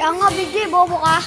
Kaya nga, BJ, bobo ka.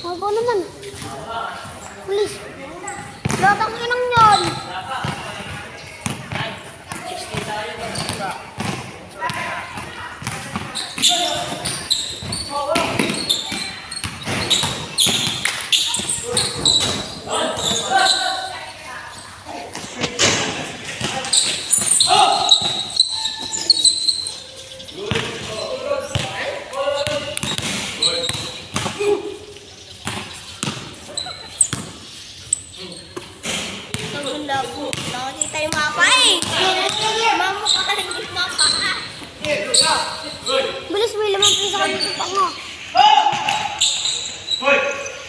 Ako naman. Pulis. Latang inang yan. Nakakita yung mapa eh. Mamukha ka lang yung mapa. Bilis, may 5 piso ka dito pa nga.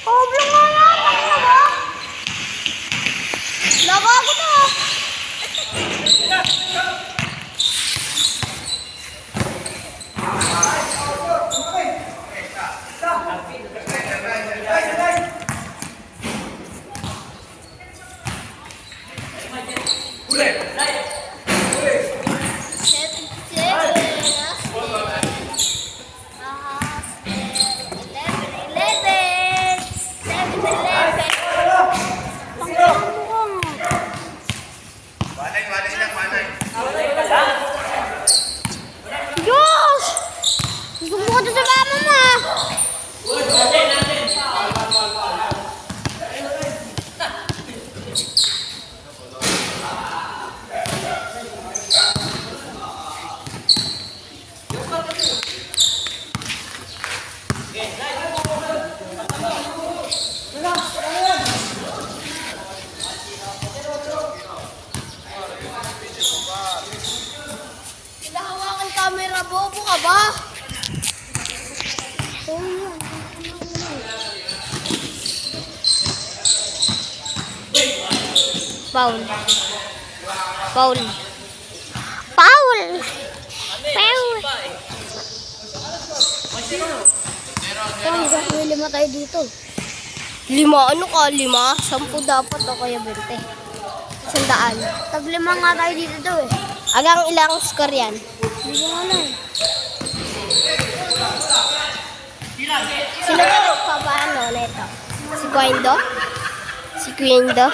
Oblong nga nga. Ano ba? Nagago to. Bobo ka ba? Foul. Foul. Foul. Foul. May 5 tayo dito. 5? Ano ka? 5? 10 dapat o kaya 20? 100. Tag 5 nga tayo dito daw eh. Agang ilang score yan? Hindi ko alam. Sino ba nagpapaano nito? Si Quendo? Si Quendo?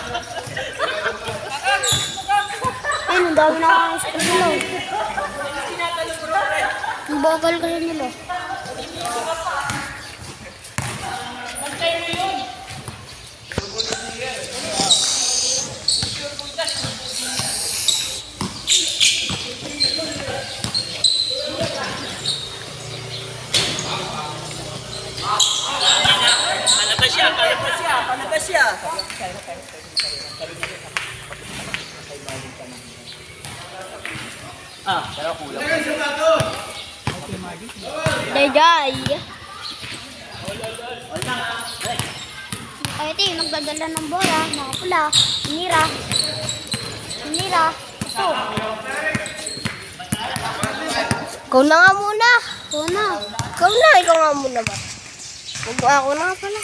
Ayun, ang dami na kakang score nila. Ang bagal kasi nila. Palabas siya. Pero kulang. Jai. Ay, ito yung nagdadala ng bola, mga pula, sinira. Sinira. Ito. Ikaw na nga muna. Ito na. Ikaw nga muna ba? Huwag ako na nga pala.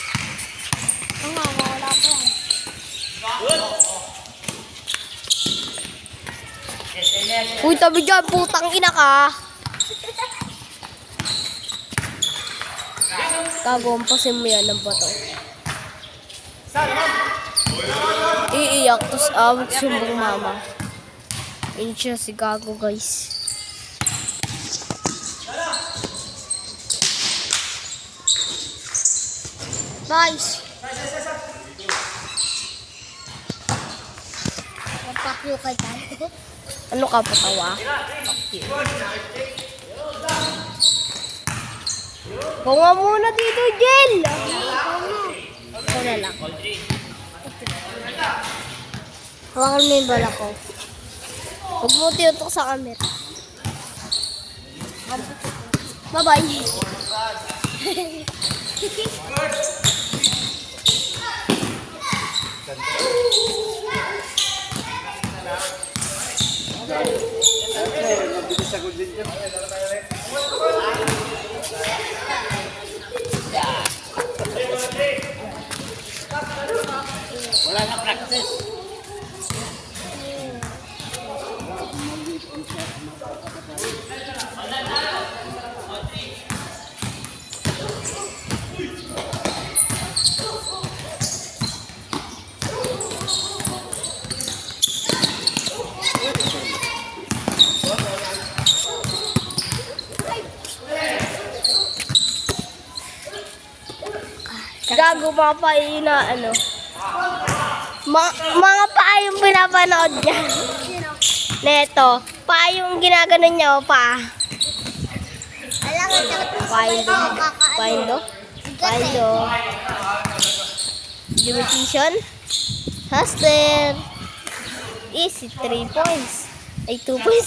Ito nga, wala pa yan. Uy, tabi dyan, putang ina ka. Kagompasin mo yan ng bato. Iiyak, tapos awag sumbong mama. Yun siya si Gago, guys. Guys. Napakyo kay tayo. Ano ka, patawa? Ikaw nga muna dito, Jel. Ikaw na lang. Hawakan mo yung bala ko. Huwag mo tinutok sa camera. Bye-bye. Wala na practice. Gago, mga payo na ano. Mga paa yung pinapanood niya. Neto, paa yung ginaganon niya o paa. Alam ko, Findo. Limitation. Hustle. Easy, 3 points. Ay, 2 points.